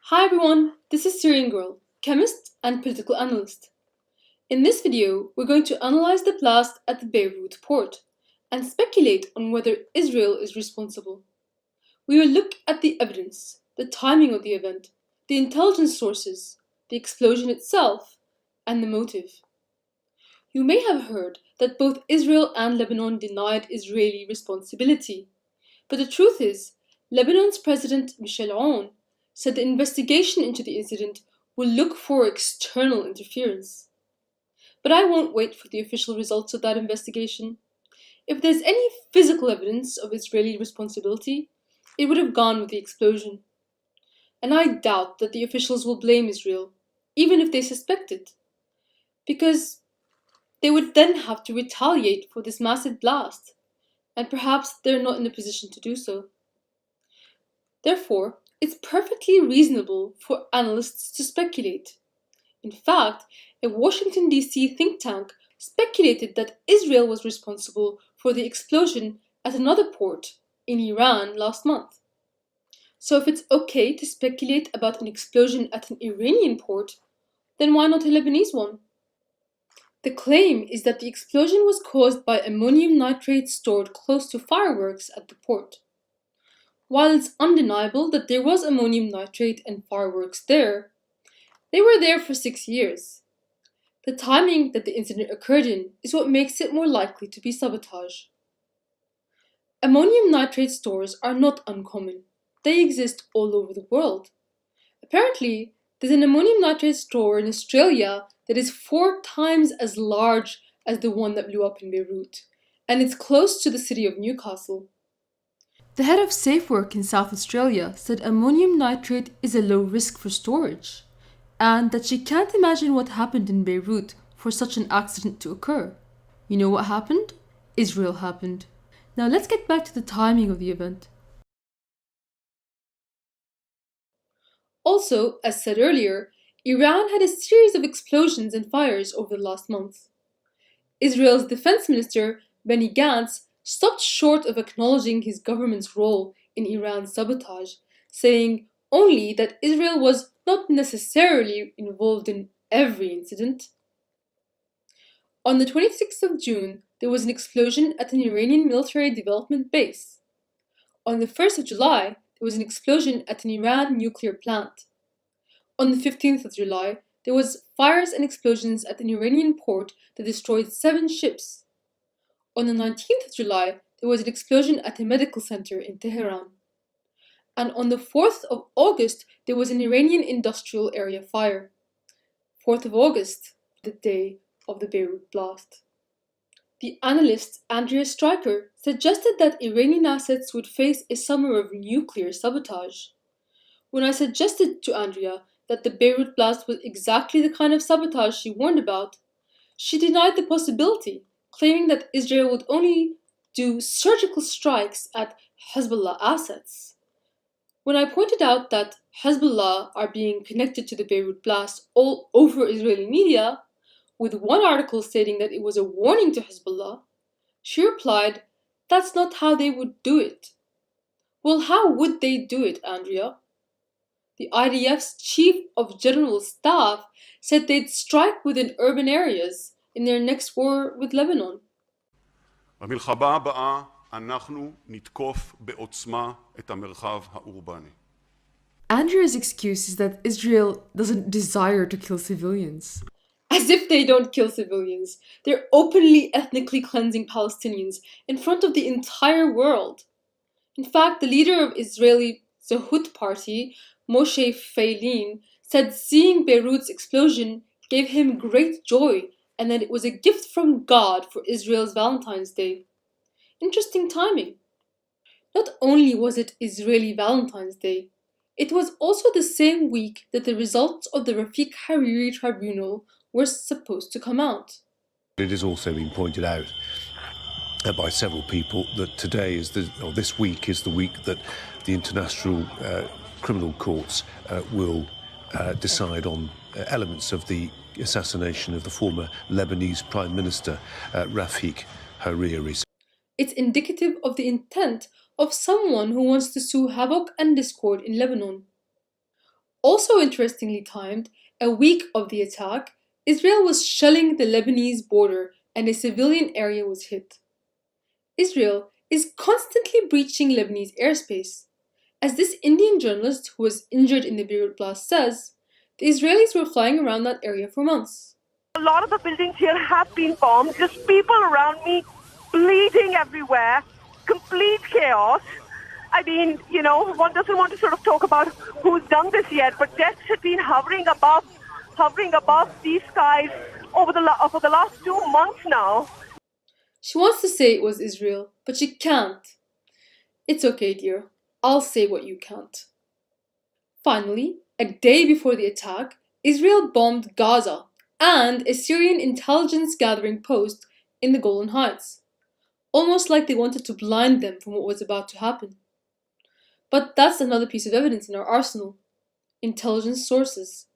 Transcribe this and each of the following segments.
Hi everyone, this is Syrian Girl, chemist and political analyst. In this video, we're going to analyze the blast at the Beirut port and speculate on whether Israel is responsible. We will look at the evidence, the timing of the event, the intelligence sources, the explosion itself, and the motive. You may have heard that both Israel and Lebanon denied Israeli responsibility. But the truth is, Lebanon's President Michel Aoun said the investigation into the incident will look for external interference. But I won't wait for the official results of that investigation. If there's any physical evidence of Israeli responsibility, it would have gone with the explosion. And I doubt that the officials will blame Israel, even if they suspect it, because they would then have to retaliate for this massive blast, and perhaps they're not in a position to do so. Therefore, it's perfectly reasonable for analysts to speculate. In fact, a Washington, D.C. think tank speculated that Israel was responsible for the explosion at another port in Iran last month. So if it's okay to speculate about an explosion at an Iranian port, then why not a Lebanese one? The claim is that the explosion was caused by ammonium nitrate stored close to fireworks at the port. While it's undeniable that there was ammonium nitrate and fireworks there, they were there for 6 years. The timing that the incident occurred in is what makes it more likely to be sabotage. Ammonium nitrate stores are not uncommon. They exist all over the world. Apparently, there's an ammonium nitrate store in Australia that is 4 times as large as the one that blew up in Beirut, and it's close to the city of Newcastle. The head of Safe Work in South Australia said ammonium nitrate is a low risk for storage, and that she can't imagine what happened in Beirut for such an accident to occur. You know what happened? Israel happened. Now let's get back to the timing of the event. Also, as said earlier, Iran had a series of explosions and fires over the last month. Israel's defense minister, Benny Gantz, stopped short of acknowledging his government's role in Iran's sabotage, saying only that Israel was not necessarily involved in every incident. On the 26th of June, there was an explosion at an Iranian military development base. On the 1st of July, there was an explosion at an Iran nuclear plant. On the 15th of July, there was fires and explosions at an Iranian port that destroyed 7 ships. On the 19th of July, there was an explosion at a medical center in Tehran. And on the 4th of August, there was an Iranian industrial area fire. 4th of August, the day of the Beirut blast. The analyst Andrea Stryker suggested that Iranian assets would face a summer of nuclear sabotage. When I suggested to Andrea that the Beirut blast was exactly the kind of sabotage she warned about, she denied the possibility, claiming that Israel would only do surgical strikes at Hezbollah assets. When I pointed out that Hezbollah are being connected to the Beirut blast all over Israeli media, with one article stating that it was a warning to Hezbollah, she replied, "That's not how they would do it." Well, how would they do it, Andrea? The IDF's chief of general staff said they'd strike within urban areas in their next war with Lebanon. במלחמה הבאה אנחנו נתקוף בעוצמה את המרחב האורבני. Andrea's excuse is that Israel doesn't desire to kill civilians. As if they don't kill civilians. They're openly ethnically cleansing Palestinians in front of the entire world. In fact, the leader of Israeli Zehut party, Moshe Feilin, said seeing Beirut's explosion gave him great joy and that it was a gift from God for Israel's Valentine's Day. Interesting timing. Not only was it Israeli Valentine's Day, it was also the same week that the results of the Rafiq Hariri tribunal were supposed to come out. It has also been pointed out by several people that today is this week is the week that the international criminal courts will decide on elements of the assassination of the former Lebanese Prime Minister Rafiq Hariri. It's indicative of the intent of someone who wants to sow havoc and discord in Lebanon. Also interestingly timed, a week of the attack, Israel was shelling the Lebanese border and a civilian area was hit. Israel is constantly breaching Lebanese airspace. As this Indian journalist who was injured in the Beirut blast says, the Israelis were flying around that area for months. A lot of the buildings here have been bombed, just people around me bleeding everywhere, complete chaos. I mean, one doesn't want to sort of talk about who's done this yet, but death had been hovering above these skies for the last 2 months now. She wants to say it was Israel, but she can't. It's okay, dear. I'll say what you can't. Finally, a day before the attack, Israel bombed Gaza and a Syrian intelligence gathering post in the Golan Heights, almost like they wanted to blind them from what was about to happen. But that's another piece of evidence in our arsenal: intelligence sources.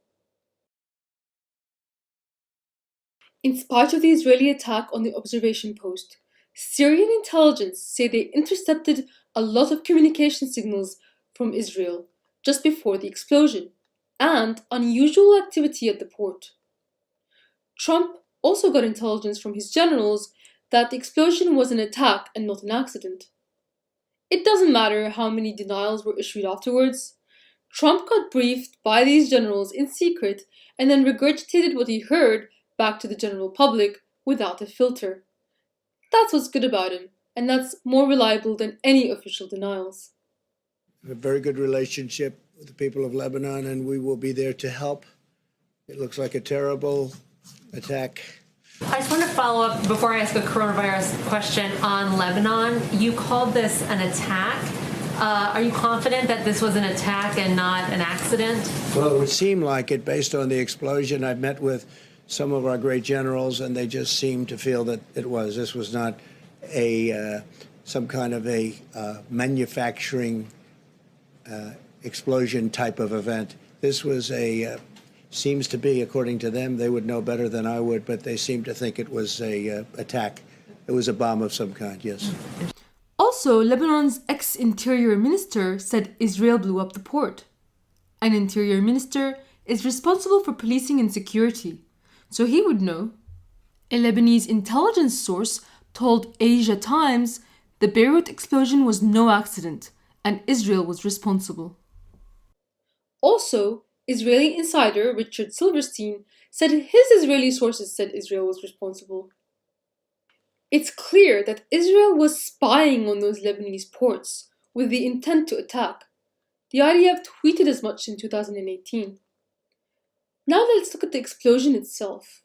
In spite of the Israeli attack on the observation post, Syrian intelligence say they intercepted a lot of communication signals from Israel just before the explosion, and unusual activity at the port. Trump also got intelligence from his generals that the explosion was an attack and not an accident. It doesn't matter how many denials were issued afterwards. Trump got briefed by these generals in secret and then regurgitated what he heard back to the general public without a filter. That's what's good about him, and that's more reliable than any official denials. A very good relationship with the people of Lebanon, and we will be there to help. It looks like a terrible attack. I just want to follow up before I ask a coronavirus question on Lebanon. You called this an attack. Are you confident that this was an attack and not an accident? Well, it would seem like it based on the explosion. I've met with some of our great generals, and they just seemed to feel that it was. This was not some kind of a manufacturing explosion type of event. This was seems to be, according to them, they would know better than I would, but they seem to think it was a attack. It was a bomb of some kind, yes. Also, Lebanon's ex-interior minister said Israel blew up the port. An interior minister is responsible for policing and security, so he would know. A Lebanese intelligence source told Asia Times the Beirut explosion was no accident and Israel was responsible. Also, Israeli insider Richard Silverstein said his Israeli sources said Israel was responsible. It's clear that Israel was spying on those Lebanese ports with the intent to attack. The IDF tweeted as much in 2018. Now let's look at the explosion itself.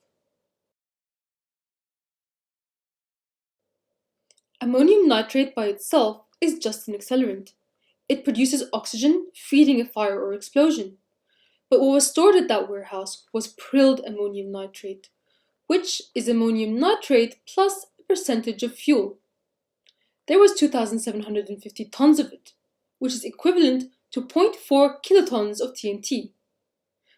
Ammonium nitrate by itself is just an accelerant. It produces oxygen, feeding a fire or explosion. But what was stored at that warehouse was prilled ammonium nitrate, which is ammonium nitrate plus a percentage of fuel. There was 2,750 tons of it, which is equivalent to 0.4 kilotons of TNT.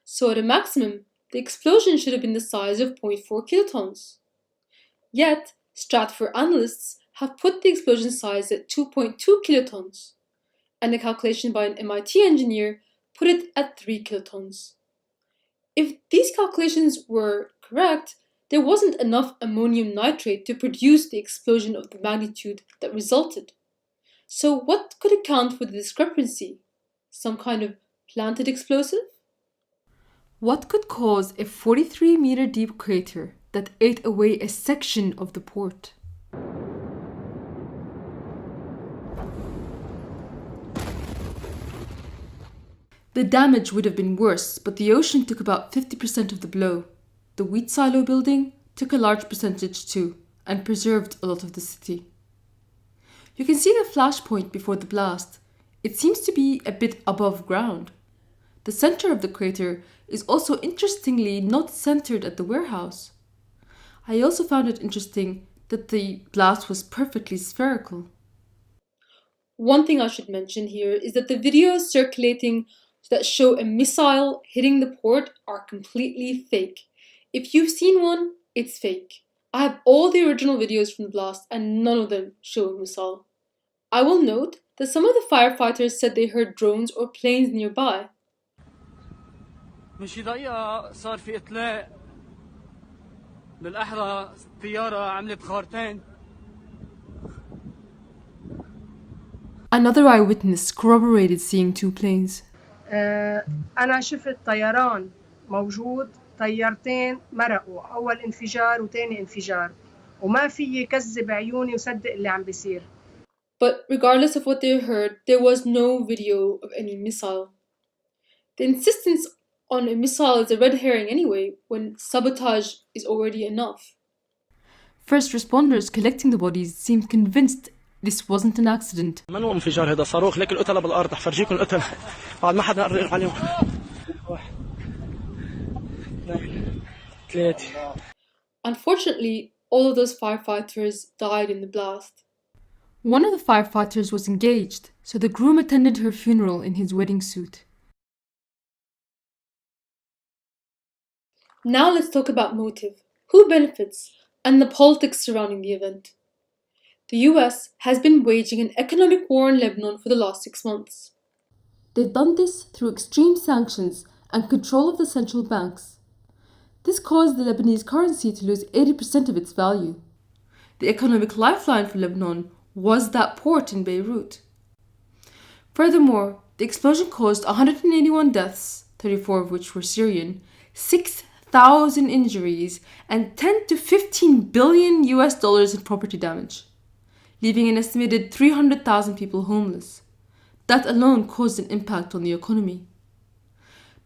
So at a maximum, the explosion should have been the size of 0.4 kilotons. Yet, Stratfor analysts have put the explosion size at 2.2 kilotons, and a calculation by an MIT engineer put it at 3 kilotons. If these calculations were correct, there wasn't enough ammonium nitrate to produce the explosion of the magnitude that resulted. So what could account for the discrepancy? Some kind of planted explosive? What could cause a 43-meter deep crater that ate away a section of the port? The damage would have been worse, but the ocean took about 50% of the blow. The wheat silo building took a large percentage too, and preserved a lot of the city. You can see the flashpoint before the blast. It seems to be a bit above ground. The center of the crater is also interestingly not centered at the warehouse. I also found it interesting that the blast was perfectly spherical. One thing I should mention here is that the videos circulating that show a missile hitting the port are completely fake. If you've seen one, it's fake. I have all the original videos from the blast and none of them show a missile. I will note that some of the firefighters said they heard drones or planes nearby. بشي دقيقة صار في إطلاق بالأحرى طيارة عملت خارتين. Another eyewitness corroborated seeing two planes. أنا شفت طيران موجود، طيارتين مرقوا، أول انفجار وتاني انفجار، وما في كذب عيوني وصدق اللي عم بيصير. But regardless of what they heard, there was no video of any missile. The insistence on a missile is a red herring anyway, when sabotage is already enough. First responders collecting the bodies seemed convinced this wasn't an accident. منو انفجار هذا صاروخ، لك القتلة بالأرض، رح فرجيكم القتلة بعد ما حدا قرر عليهم. 1 2 3. Unfortunately, all of those firefighters died in the blast. One of the firefighters was engaged, so the groom attended her funeral in his wedding suit. Now let's talk about motive, who benefits, and the politics surrounding the event. The US has been waging an economic war in Lebanon for the last 6 months. They've done this through extreme sanctions and control of the central banks. This caused the Lebanese currency to lose 80% of its value. The economic lifeline for Lebanon was that port in Beirut. Furthermore, the explosion caused 181 deaths, 34 of which were Syrian, 6,000 injuries, and 10 to 15 billion US dollars in property damage, leaving an estimated 300,000 people homeless. That alone caused an impact on the economy.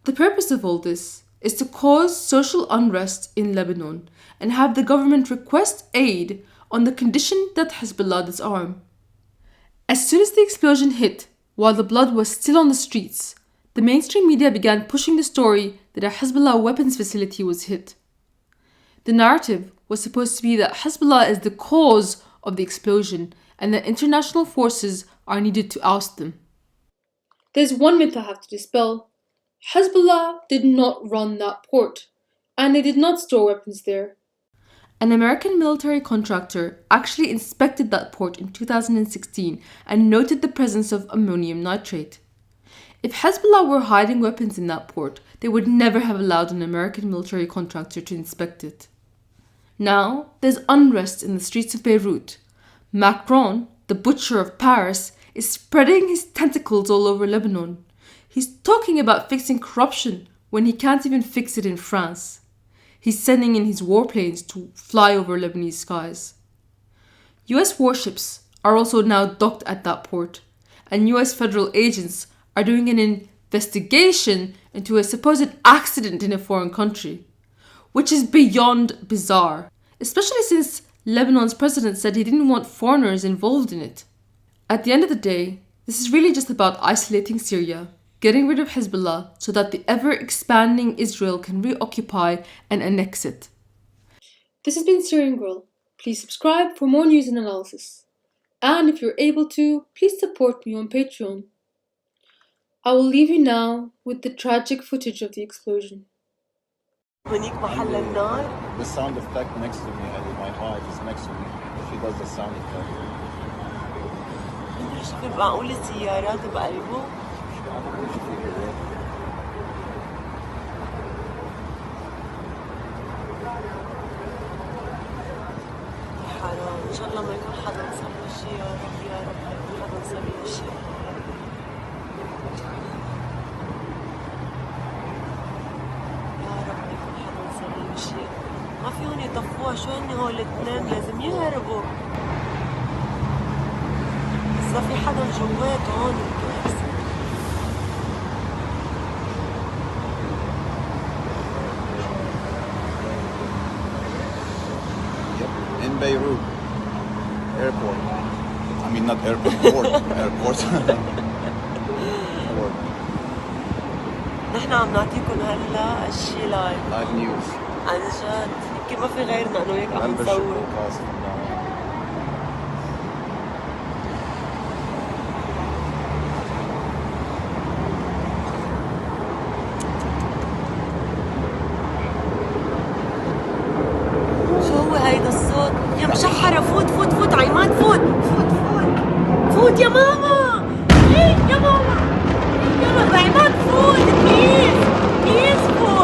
The purpose of all this is to cause social unrest in Lebanon and have the government request aid on the condition that Hezbollah disarm. As soon as the explosion hit, while the blood was still on the streets, the mainstream media began pushing the story that a Hezbollah weapons facility was hit. The narrative was supposed to be that Hezbollah is the cause of the explosion and that international forces are needed to oust them. There's one myth I have to dispel. Hezbollah did not run that port, and they did not store weapons there. An American military contractor actually inspected that port in 2016 and noted the presence of ammonium nitrate. If Hezbollah were hiding weapons in that port, they would never have allowed an American military contractor to inspect it. Now, there's unrest in the streets of Beirut. Macron, the butcher of Paris, is spreading his tentacles all over Lebanon. He's talking about fixing corruption when he can't even fix it in France. He's sending in his warplanes to fly over Lebanese skies. US warships are also now docked at that port, and US federal agents are doing an investigation into a supposed accident in a foreign country, which is beyond bizarre, especially since Lebanon's president said he didn't want foreigners involved in it. At the end of the day, this is really just about isolating Syria, getting rid of Hezbollah so that the ever-expanding Israel can reoccupy and annex it. This has been Syrian Girl. Please subscribe for more news and analysis. And if you're able to, please support me on Patreon. I will leave you now with the tragic footage of the explosion. The sound effect next to me, my wife is next to me. She does the sound effect. معقول السيارات بقلبه؟ حرام، إن شاء الله ما يكون حدا نصب له شيء، يا رب يا رب ما يكون حدا نصب له شيء. يا رب ما يكون حدا نصب له شيء. ما فيهم يطفوها، شو هن هول الاثنين لازم يهربوا. إذا في حدا جوات هون الكارثة. In Beirut airport. I mean not airport, port, airport. نحن عم نعطيكم هلا الشيء لايف. Live news. عن جد يمكن ما في غيرنا انه هيك عم نصور. هيدا الصوت يا مشحرة، فوت فوت فوت عماد، فوت فوت فوت فوت يا ماما، ايه يا ماما، يا ماما عماد فوت، بليز بليز فوت.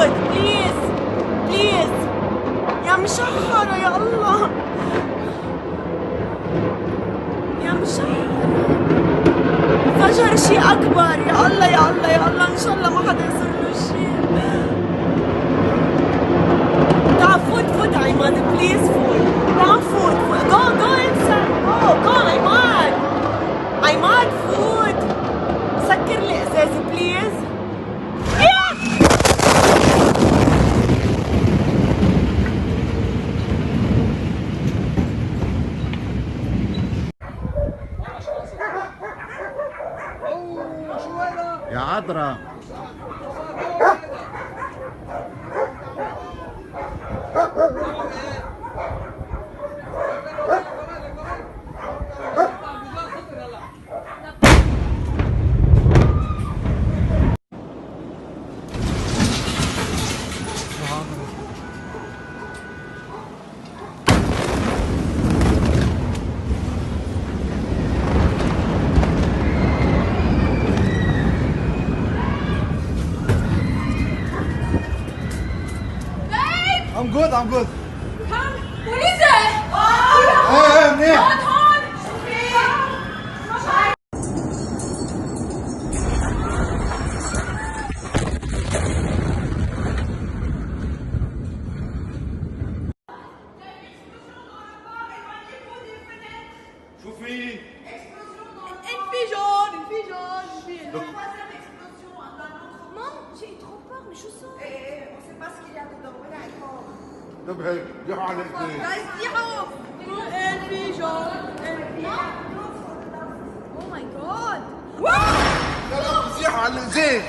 good, I'm good. What is it? منيح. شوفي انفجار. Non, j'ai trop peur, mais je sens. On sait pas ce qu'il y a dedans. نبهي جيحوا على الاثنين. Oh my god. لا زيحوا على الاثنين.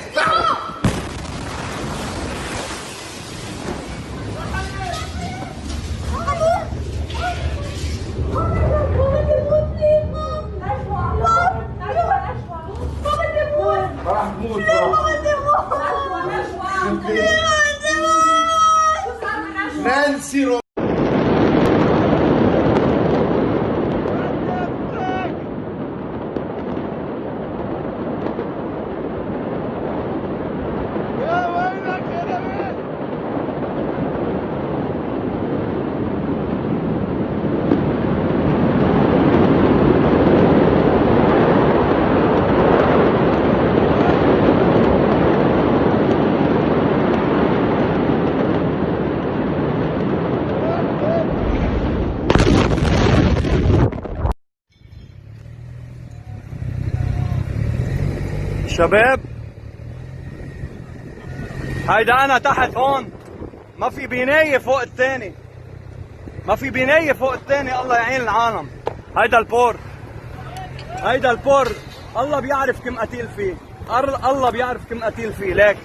راح تموت نانسي شباب، هيدا أنا تحت هون، ما في بناية فوق التاني، الله يعين العالم. هيدا البور الله بيعرف كم قتيل فيه، الله بيعرف كم قتيل فيه. ليك